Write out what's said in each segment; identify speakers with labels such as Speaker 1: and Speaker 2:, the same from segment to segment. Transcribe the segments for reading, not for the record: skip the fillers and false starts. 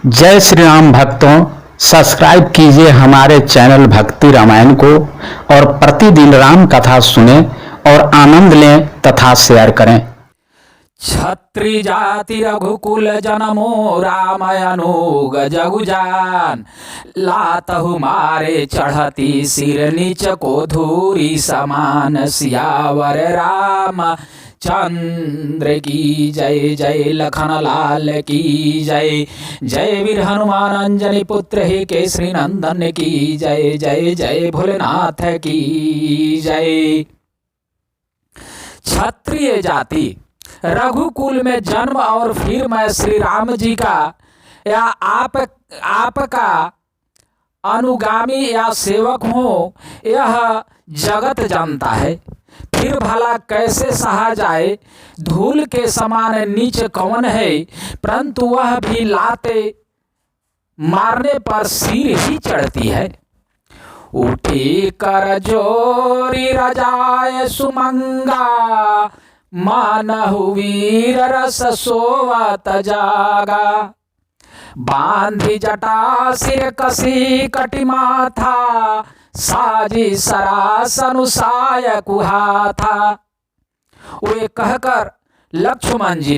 Speaker 1: जय श्री राम भक्तों, सब्सक्राइब कीजिए हमारे चैनल भक्ति रामायण को और प्रतिदिन राम कथा सुने और आनंद लें तथा शेयर करें।
Speaker 2: छत्री जाति रघुकुल जनमो रामायणोग जगुजान, लातहु मारे चढ़ती सिर नीच को धूरी समान। सियावर राम चंद्र की जय, जय लखन लाल की जय, जय वीर हनुमान अंजनी पुत्र ही केसरी नंदन की जय, जय जय भोलेनाथ की जय। क्षत्रिय जाति रघुकुल में जन्म और फिर मैं श्री राम जी का या आपका अनुगामी या सेवक हूँ, यह जगत जानता है। फिर भला कैसे सहा जाए, धूल के समान नीच कौन है, परंतु वह भी लाते मारने पर सिर ही चढ़ती है। उठी कर जोरी रजाए सुमंगा, मानहु वीर रस सोवत जागा। बांधी जटा सिर कसी कटि माथा, साजी सरासन साय कुहाथा। वे कहकर लक्ष्मण जी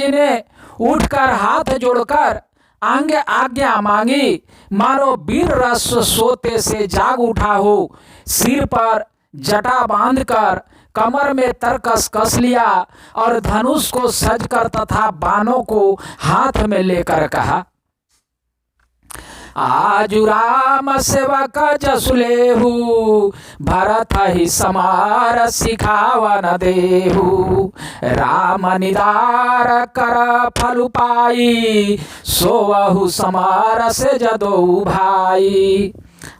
Speaker 2: ने उठकर हाथ जोड़कर आज्ञा मांगी, मानो वीर रस सोते से जाग उठा हो। सिर पर जटा बांधकर कमर में तरकस कस लिया और धनुष को सजकर तथा बाणों को हाथ में लेकर कहा, आजु राम सेवक जसुलेहु, भरत ही समार सिखावन देहु। राम निदार कर फल पाई, सोवहु समार से जदो भाई।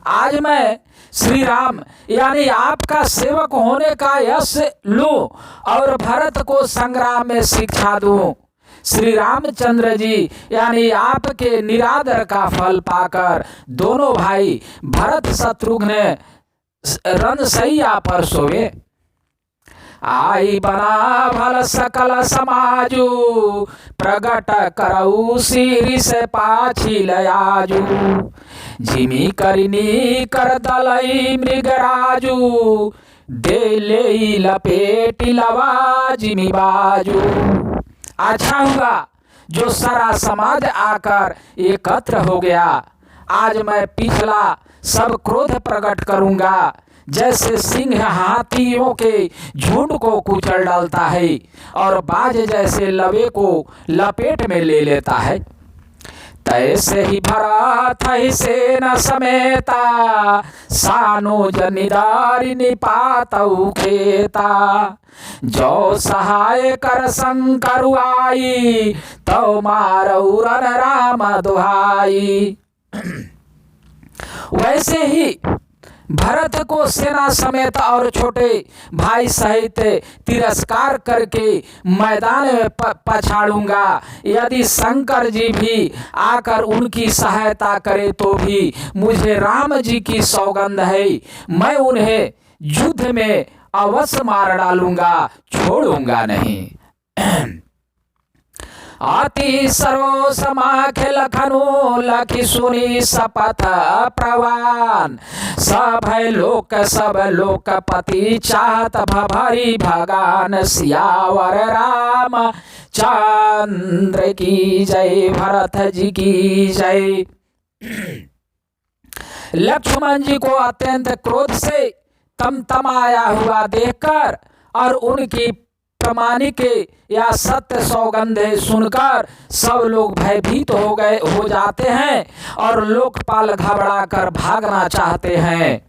Speaker 2: आज मैं श्री राम यानी आपका सेवक होने का यश लूं और भरत को संग्राम में शिक्षा दूं। श्री रामचंद्र जी यानी आपके निरादर का फल पाकर दोनों भाई भरत शत्रुघ्न रणसैया पर सोवे। आई बना भल सकल समाजू, प्रगट करऊ सिर से पाछी लयाजू। जिमी करिनी कर दलई मृगराजू, दे ले लपेटी लवा जिमी बाजू। अच्छा हुआ जो सारा समाज आकर एकत्र हो गया। आज मैं पिछला सब क्रोध प्रकट करूंगा। जैसे सिंह हाथियों के झुंड को कुचल डालता है और बाज जैसे लवे को लपेट में ले लेता है, तैसे ही भरत ही सेना समेता, सानो जनिदारी निपातऊ खेता। जो सहाय कर शंकर आई, तो मारऊ रन राम दुहाई। वैसे ही भरत को सेना समेत और छोटे भाई सहित तिरस्कार करके मैदान में पछाड़ूंगा। यदि शंकर जी भी आकर उनकी सहायता करे तो भी मुझे राम जी की सौगंध है, मैं उन्हें युद्ध में अवश्य मार डालूंगा, छोड़ूंगा नहीं। अति सर्व समाखे लखनु, लखी सुनी सपथ प्रवान। सब लोकपति चाहत भरी भगान। सियावर राम चंद्र की जय, भरत जी की जय। लक्ष्मण जी को अत्यंत क्रोध से तमतमाया हुआ देखकर और उनकी प्रमाणिक या सत्य सौगंधे सुनकर सब लोग भयभीत हो जाते हैं और लोकपाल घबरा कर भागना चाहते हैं।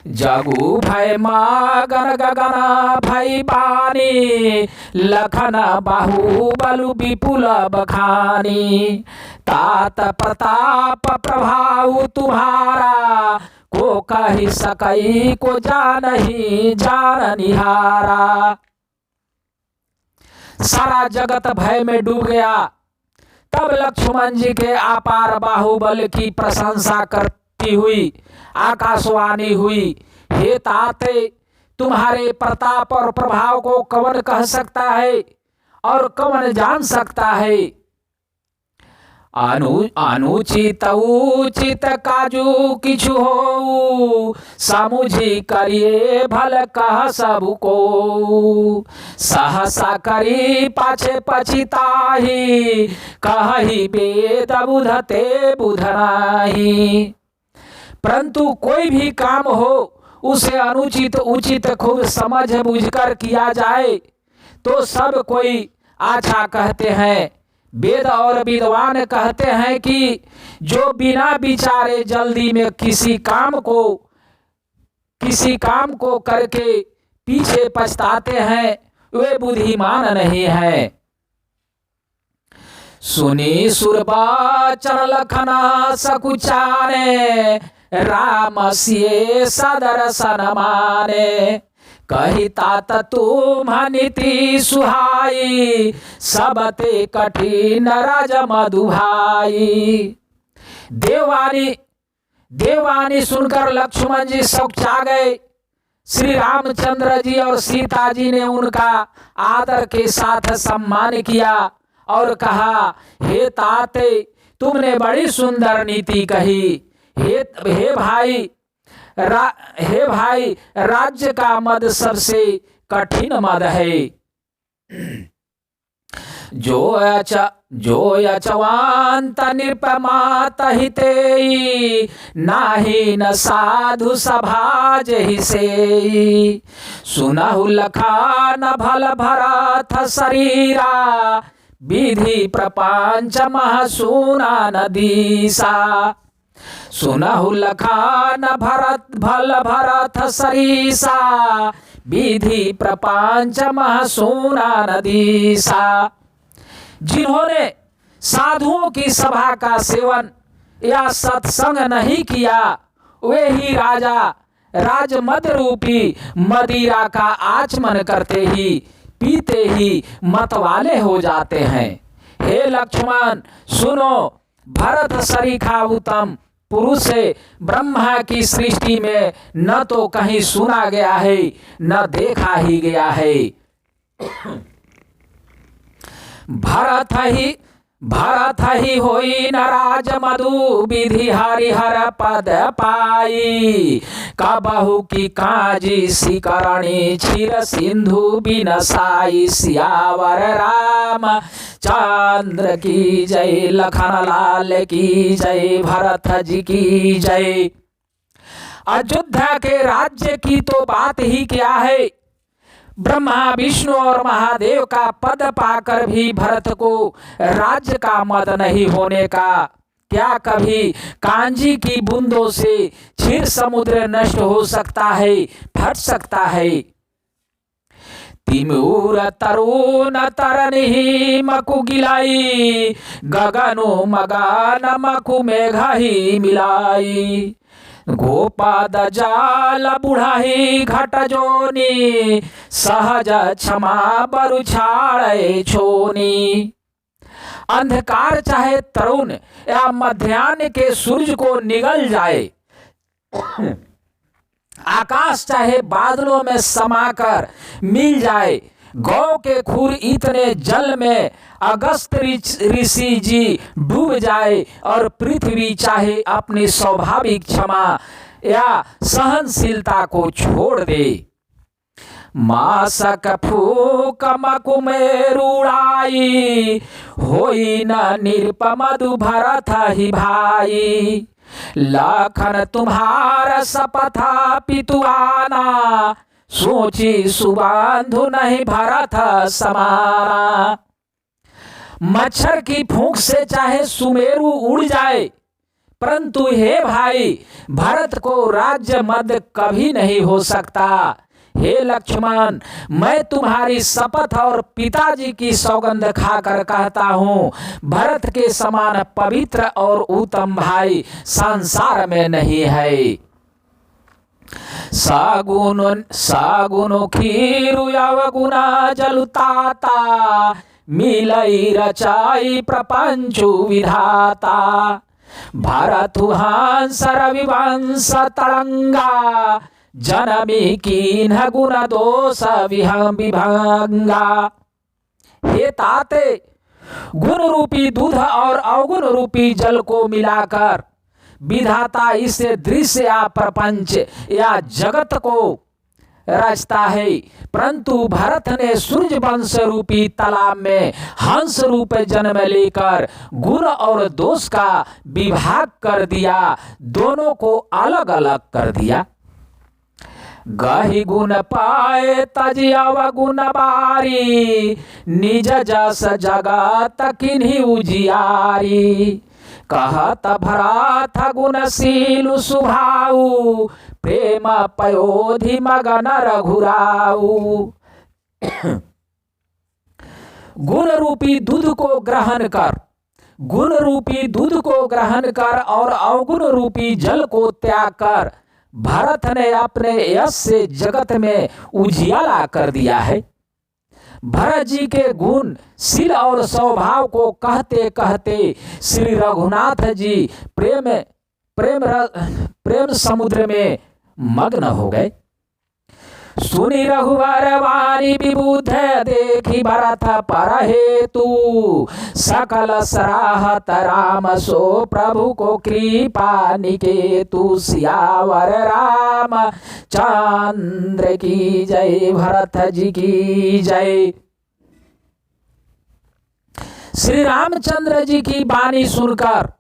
Speaker 2: जगु भय मागन गगन भय बानी, लखन बाहुबल विपुल बखानी। तात प्रताप प्रभाव तुम्हारा, को कही सकई को जानही जान निहारा। सारा जगत भय में डूब गया। तब लक्ष्मण जी के अपार बाहुबल की प्रशंसा करती हुई आकाशवाणी हुई, हे ताते, तुम्हारे प्रताप और प्रभाव को कौन कह सकता है और कौन जान सकता है। अनुचित उचित काजू किछु हो, समुझी करिए भल कह सब को। सहसा करी पाछे पछिताही, कहि वेद बुझते बुझ नाही। परंतु कोई भी काम हो उसे अनुचित उचित खूब समझ बूझकर किया जाए तो सब कोई अच्छा कहते हैं। वेद और विद्वान कहते हैं कि जो बिना विचारे जल्दी में किसी काम को करके पीछे पछताते हैं वे बुद्धिमान नहीं है। सुनी सुरबाचन लखना सकुचाने, राम सिए सदर्शन माने। कही तात तुम नीति सुहाई, सबते कठिन राज मधुभाई। देवानी सुनकर लक्ष्मण जी सकुचा गए। श्री रामचंद्र जी और सीता जी ने उनका आदर के साथ सम्मान किया और कहा, हे ताते तुमने बड़ी सुंदर नीति कही। हे भाई राज्य का मद सबसे कठिन मद है। जो यचवांत निरपमात हिते, नाही न साधु सभा जहि से। सुनहु लखान भल भरत शरीरा, विधि प्रपंच मह सुना नदीसा। सुनहु लखान भल भरत सरीसा, विधि प्रपंच मह सुना नदीसा। जिन्होंने साधुओं की सभा का सेवन या सत्संग नहीं किया वे ही राजा राजमद रूपी मदिरा का आचमन करते ही पीते ही मतवाले हो जाते हैं। हे लक्ष्मण सुनो, भरत सरीखा उत्तम पुरुष से ब्रह्मा की सृष्टि में न तो कहीं सुना गया है न देखा ही गया है। भरत ही होई न राज मधु, विधि हरिहर पद पाई। कबहु की काजी सिकरणी, क्षीर सिंधु बिनसाई। सियावर राम चंद्र की जय, लखन लाल की जय, भरत जी की जय। अयोध्या के राज्य की तो बात ही क्या है। ब्रह्मा विष्णु और महादेव का पद पाकर भी भरत को राज्य का मद नहीं होने का क्या कभी कांजी की बूंदों से क्षीर समुद्र नष्ट हो सकता है, फट सकता है। तिमूर तरुण तरनी मकु गिलाई, गगनु मगान मकु मेघही मिलाई। गोपाद जाल बुढ़ाही घट जोनी, सहज क्षमा बरु छाड़े छोनी। अंधकार चाहे तरुण या मध्याह्न के सूरज को निगल जाए, आकाश चाहे बादलों में समाकर मिल जाए, गौ के खुर इतने जल में अगस्त ऋषि जी डूब जाए और पृथ्वी चाहे अपनी स्वाभाविक क्षमा या सहनशीलता को छोड़ दे। मासक फूक मकुमेरुड़ाई, होई न निरपमधु भरत ही भाई। लखन तुम्हार सपथा पितुआना, सोची सुबांधु नहीं भरत समाना। मच्छर की फूंक से चाहे सुमेरु उड़ जाए, परंतु हे भाई भरत को राज्य मद कभी नहीं हो सकता। हे लक्ष्मण मैं तुम्हारी शपथ और पिताजी की सौगंध खाकर कहता हूँ, भरत के समान पवित्र और उत्तम भाई संसार में नहीं है। सागुन खीरु अवगुना जलुताता, मिलई रचाई प्रपंचु विधाता। भरतु हंस रविवंश तरंगा, जनमी कीन्ह गुण दोष विभंगा। हे ताते गुण रूपी दूध और अवगुण रूपी जल को मिलाकर विधाता इस दृश्य या प्रपंच या जगत को रचता है। परंतु भरत ने सूर्य वंश रूपी तालाब में हंस रूप जन्म लेकर गुण और दोष का विभाग कर दिया, दोनों को अलग अलग कर दिया। गहि गुण पाए तजि अवगुण बारी, निज जस जगत किन्हीं उजियारी। कहत भरत गुणशील सुभाऊ, प्रेम पयोधि मगन रघुराऊ। गुण रूपी दूध को ग्रहण कर, गुण रूपी दूध को ग्रहण कर और अवगुण रूपी जल को त्याग कर भरत ने अपने यश से जगत में उजियाला कर दिया है। भरत जी के गुण शील और स्वभाव को कहते कहते श्री रघुनाथ जी प्रेम समुद्र में मग्न हो गए। सुनी रघुवर वाणी विबुध देखी भरत पर हेतु, सकल सराहत राम सो प्रभु को कृपा निकेतु। सियावर राम चंद्र की जय, भरत जी की जय। श्री रामचंद्र जी की वाणी सुनकर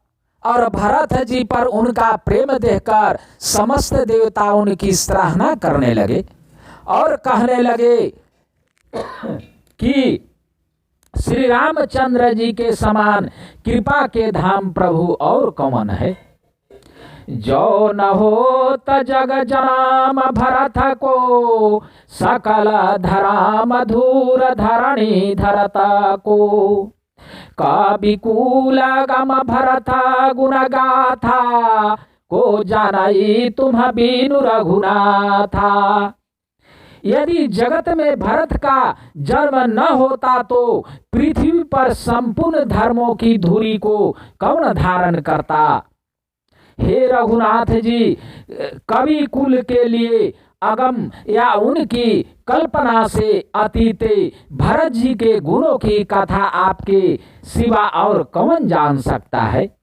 Speaker 2: और भरत जी पर उनका प्रेम देखकर समस्त देवता उनकी सराहना करने लगे और कहने लगे कि श्री रामचंद्र जी के समान कृपा के धाम प्रभु और कौन है। जो न हो त जग जनाम भरत को, सकल धराम धूर धरणी धरता को। कविकूल गम भरत गुण गाथा, को जानई तुम बीनु रघुनाथा। यदि जगत में भरत का जन्म न होता तो पृथ्वी पर संपूर्ण धर्मों की धूरी को कौन धारण करता। हे रघुनाथ जी, कवि कुल के लिए अगम या उनकी कल्पना से अतीत भरत जी के गुणों की कथा आपके सिवा और कौन जान सकता है।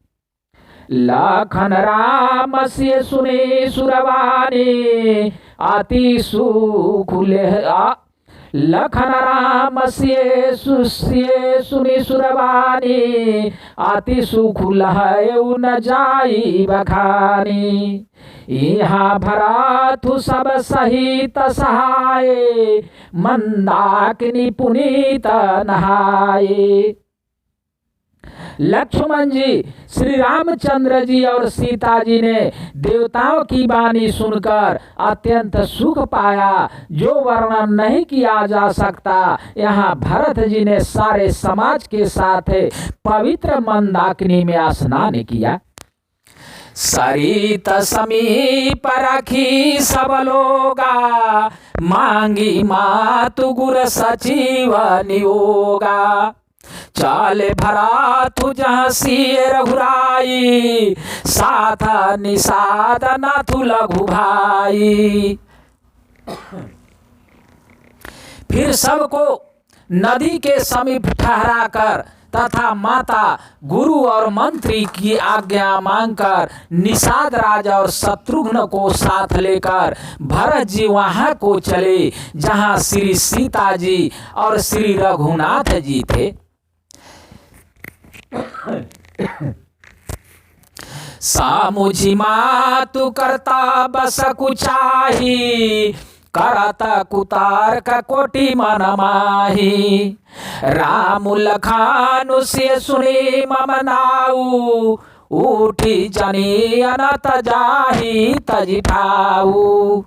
Speaker 2: लखन राम से सुने सुरवानी, अति सुख लखन राम से सुनी सुरवानी, अति सुख लहयु न जाई बखानी। यहाँ भरतु सब सहित सहाय, मंदाकिनी पुनीत नहाए। लक्ष्मण जी, श्री रामचंद्र जी और सीता जी ने देवताओं की वाणी सुनकर अत्यंत सुख पाया, जो वर्णन नहीं किया जा सकता। यहाँ भरत जी ने सारे समाज के साथ पवित्र मंदाकिनी में स्नान किया। सरित समीप रखी सब लोगा, मांगी मातु गुर सचिव नियोगा। चाले भरतु जहाँ सिए रघुराई, साथ निषाद नाथु लघु भाई। फिर सबको नदी के समीप ठहरा कर तथा माता गुरु और मंत्री की आज्ञा मांगकर निषाद राजा और शत्रुघ्न को साथ लेकर भरत जी वहां को चले जहां श्री सीता जी और श्री रघुनाथ जी थे। सामुझी मातु करता बस कुचाही, करत कुतार्क कोटि मन माही। राम लखानु से सुनी मम नाऊ, उठी जनी अनत जाही तजि ठाऊ।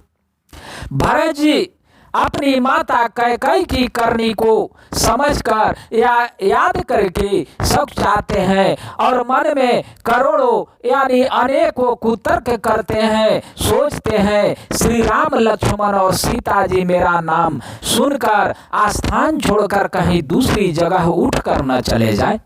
Speaker 2: भरत जी अपनी माता कैकेयी की करनी को समझकर या याद करके सब चाहते हैं और मन में करोड़ों यानी अनेकों कुतर्क करते हैं, सोचते हैं श्री राम लक्ष्मण और सीता जी मेरा नाम सुनकर आस्थान छोड़कर कहीं दूसरी जगह उठकर न चले जाए।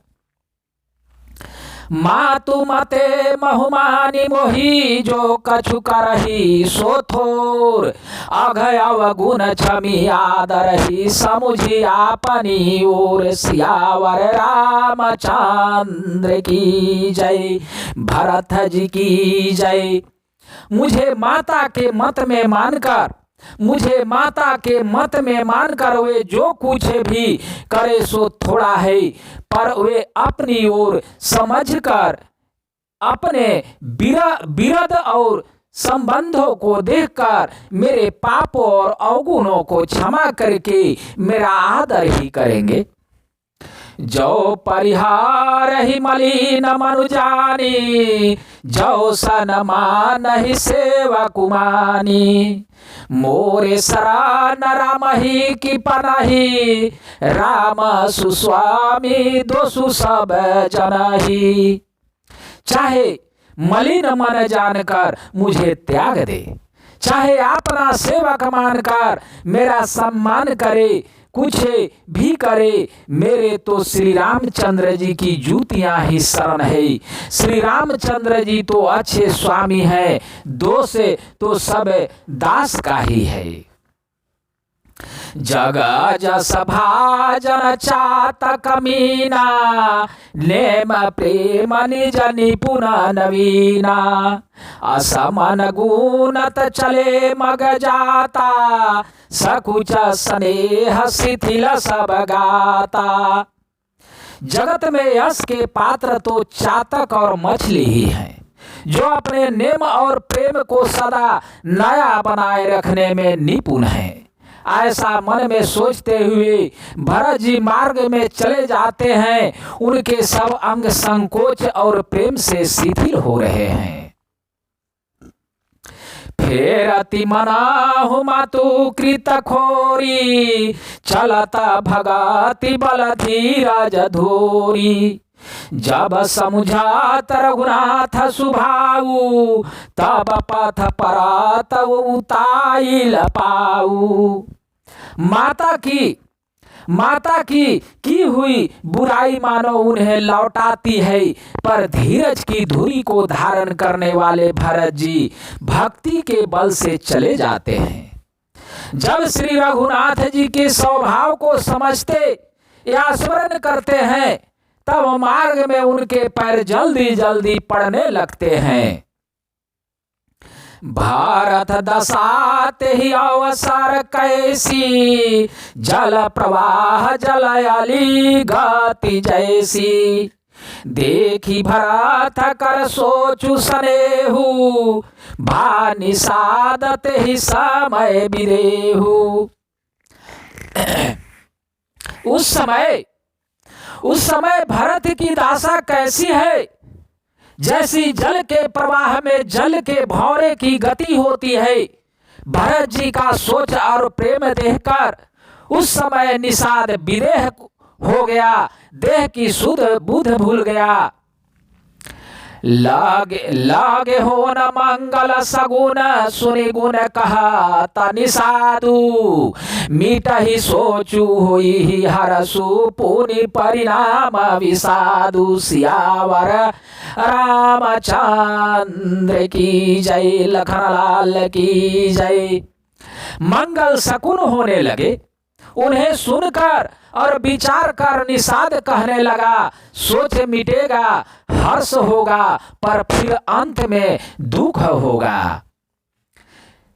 Speaker 2: मातु मते महुमानी मोही जो कछु करही सो थोर अघय अवगुण छमी आदरही समुझी आपनी ओर सियावर रामचंद्र की जय भरत जी की जय। मुझे माता के मत में मानकर वे जो कुछ भी करे सो थोड़ा है, पर वे अपनी ओर समझकर अपने विरध और संबंधों को देखकर मेरे पापों और अवगुणों को क्षमा करके मेरा आदर ही करेंगे। जो परिहार ही मलिन मनु जानी, जो सन मान ही सेवा कुमानी। मोरे शरण राम ही की पनाही, राम सुस्वामी दोसु सब जनही। चाहे मलिन मन जानकर मुझे त्याग दे, चाहे अपना सेवक मानकर मेरा सम्मान करे, कुछ भी करे, मेरे तो श्री रामचंद्र जी की जूतियां ही शरण है। श्री रामचंद्र जी तो अच्छे स्वामी हैं, दोष तो सब दास का ही है। जग जस भाजन चातक मीना, नेम प्रेम निज निपुण नवीना। असमन गुणत चले मग जाता, सकुच स्नेह शिथिल सब गाता। जगत में यश के पात्र तो चातक और मछली ही हैं, जो अपने नेम और प्रेम को सदा नया बनाए रखने में निपुण है। ऐसा मन में सोचते हुए भरत जी मार्ग में चले जाते हैं। उनके सब अंग संकोच और प्रेम से शिथिल हो रहे हैं। फेरति मनाहु मातु कृत खोरी, चलता भगति बल धीरज धोरी। जब समुझात रघुनाथ सुभाऊ, तब पथ परात उताइल पाऊ। माता की हुई बुराई मानो उन्हें लौटाती है, पर धीरज की धुरी को धारण करने वाले भरत जी भक्ति के बल से चले जाते हैं। जब श्री रघुनाथ जी के स्वभाव को समझते या स्मरण करते हैं, तब मार्ग में उनके पैर जल्दी जल्दी पड़ने लगते हैं। भारत दशाते ही अवसर कैसी, जल प्रवाह जलयाली गति जैसी। देखी भरत कर सोचु सनेहु, भानि सादत ही समय बिरेहु। उस समय भरत की दशा कैसी है, जैसी जल के प्रवाह में जल के भौरे की गति होती है। भरत जी का सोच और प्रेम देखकर उस समय निषाद विदेह हो गया, देह की सुध बुध भूल गया। लागे हो न मंगल सगुन, सुनि गुण कहा तनि साधु। मीठ ही सोचू होई ही हरसु, पुनि परिणाम विषादु। सियावर रामचंद्र की जय, लखन लाल की जय। मंगल शकुन होने लगे, उन्हें सुनकर और विचार कर निषाद कहने लगा। सोच मिटेगा, हर्ष होगा, पर फिर अंत में दुख होगा।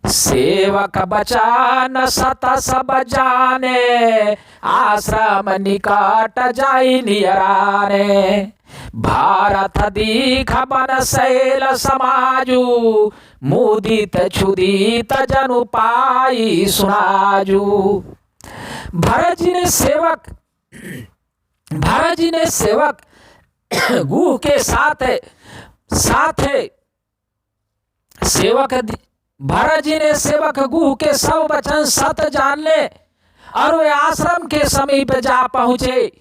Speaker 2: सेवक बचान सत सब जाने, आश्रम निकट जाई नियराने। भारत दीख बन शैल समाजू, मुदित क्षुदित जनु पाई सुनाजू। भरत जी ने सेवक गुह के साथ भरत जी ने सेवक गुह के सब वचन सत जान ले और वे आश्रम के समीप जा पहुंचे।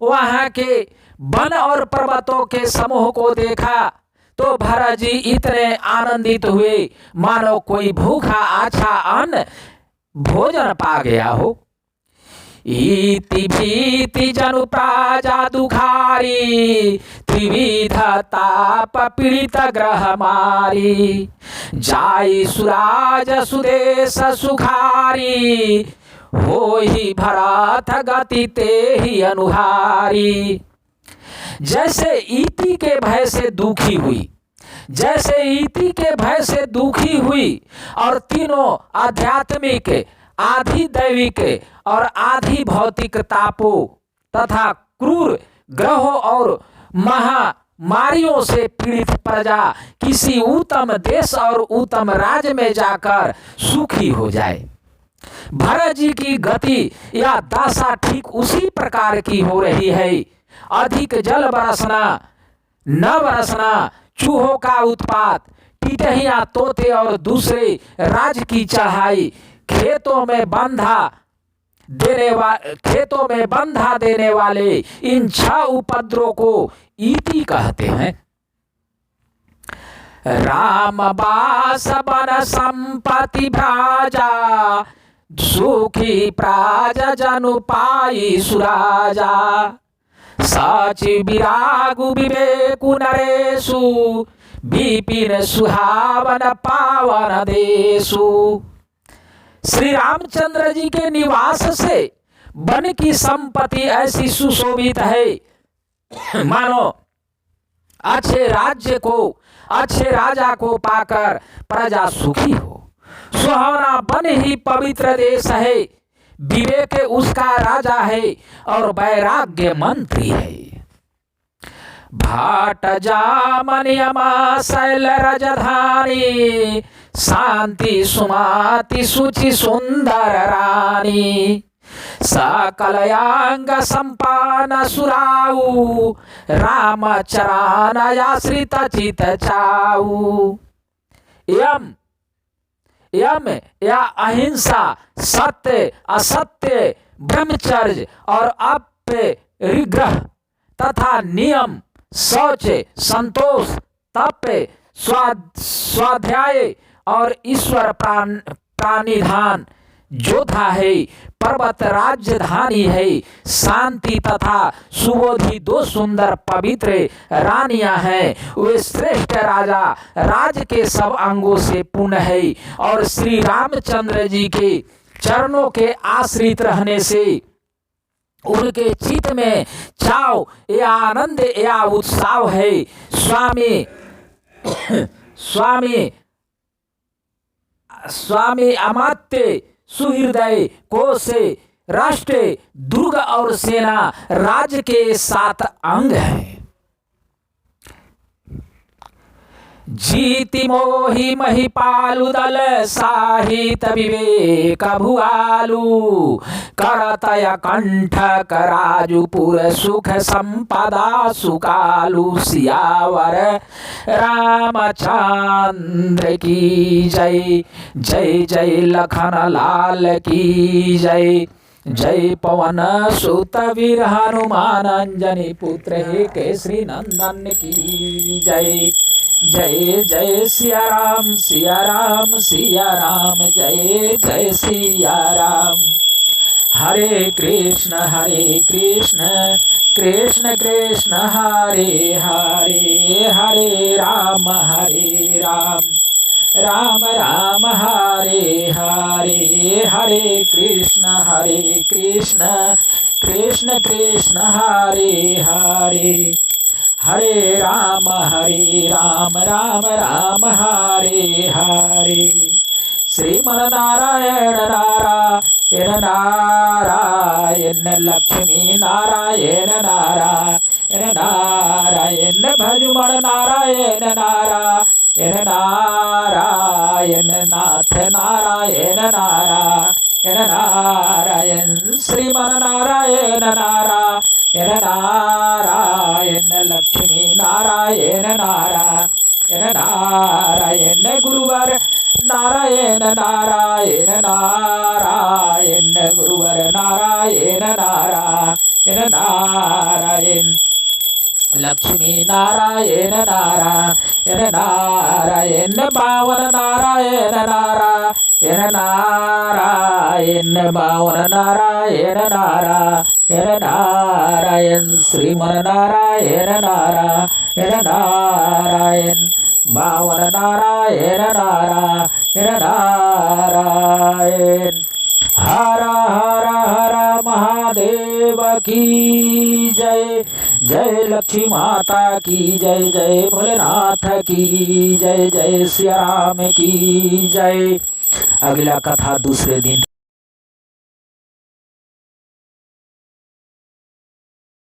Speaker 2: वहां के वन और पर्वतों के समूह को देखा तो भरत जी इतने आनंदित हुए मानो कोई भूखा अच्छा अन्न भोजन पा गया हो। इति भीति जनु प्राजा दुखारी त्रिविध ताप पीड़ित ग्रह मारी जाई सुराज सुदेश सुखारी होई भरत गति ते ही अनुहारी। जैसे इति के भय से दुखी हुई, जैसे इति के भय से दुखी हुई और तीनों आध्यात्मिक, आधि दैविक और आधि भौतिक तापों तथा क्रूर ग्रहों और महामारियों से पीड़ित प्रजा किसी उत्तम देश और उत्तम राज्य में जाकर सुखी हो जाए। भरत जी की गति या दशा ठीक उसी प्रकार की हो रही है। अधिक जल बरसना, न बरसना, चूहों का उत्पात, टिटहियां, तोते और दूसरे राज की चढ़ाई, खेतों में बंधा देने वाले इन 6 उपद्रवों को इति कहते हैं। राम बास बन संपत्ति भ्राजा सुखी प्राज जनु पाई सुराजा साचि विरागु विवेकु नरेशु विपिन सुहावन पावन देशु। श्री रामचंद्र जी के निवास से वन की संपत्ति ऐसी सुशोभित है मानो अच्छे राज्य को, अच्छे राजा को पाकर प्रजा सुखी हो। सुहावना वन ही पवित्र देश है, विवेक उसका राजा है और वैराग्य मंत्री है। भाट जामन यमा शैल रजधानी शांति सुमाति सुचि सुंदर रानी सकलयांग संपान सुराऊ राम चरान आश्रित चित चाऊ। यम या अहिंसा, सत्य असत्य, ब्रह्मचर्य और अपरिग्रह तथा नियम, शौच, संतोष, तप, स्वाध्याय और ईश्वर प्राणिधान जोधा है, पर्वत राजधानी है, शांति तथा सुबोधि 2 सुंदर पवित्र रानियां हैं। वे श्रेष्ठ राजा राज के सब अंगों से पूर्ण है और श्री रामचंद्र जी के चरणों के आश्रित रहने से उनके चित्त में चाव या आनंद या उत्साह है। स्वामी अमात्य सुहृदय को से राष्ट्र दुर्ग और सेना राज्य के 7 अंग हैं। जीति मोहि महिपालु दल साहित विवेक भुआलु करतय कंठ कराजुपुर सुख संपदा सुकालु सियावर रामचंद्र की जय। जय जय लखन लाल की जय। जय पवन सुत वीर हनुमान अंजनी पुत्र हे केसरी नंदन की जय। जय जय सिया राम सिया राम सिया राम जय जय सिया राम। हरे कृष्ण कृष्ण कृष्ण हरे हरे हरे राम राम राम हरे हरे हरे कृष्ण कृष्ण कृष्ण हरे हरे हरे राम राम राम हरे हरे। श्रीमन नारायण नारायण नारायण लक्ष्मी नारायण नारायण नारायण भजुमन नारायण नारायण नारायण नाथ नारायण नारायण नारायण श्रीमन नारायण नारायण नारायण लक्ष्मी नारायण नारायण नारायण गुरुवर नारायण नारायण नारायण गुरुवर नारायण नारायण नारायण लक्ष्मी नारायण नारायण नारायण बावन नारायण नारायण नारायण बावन नारायण नारायण नारायण श्रीमन नारायण नारायण नारायण बावन नारायण नारायण नारायण हर हर हर महादेव की जय। जय लक्ष्मी माता की जय। जय भोलेनाथ की जय। जय सिया राम की जय। अगला कथा दूसरे दिन।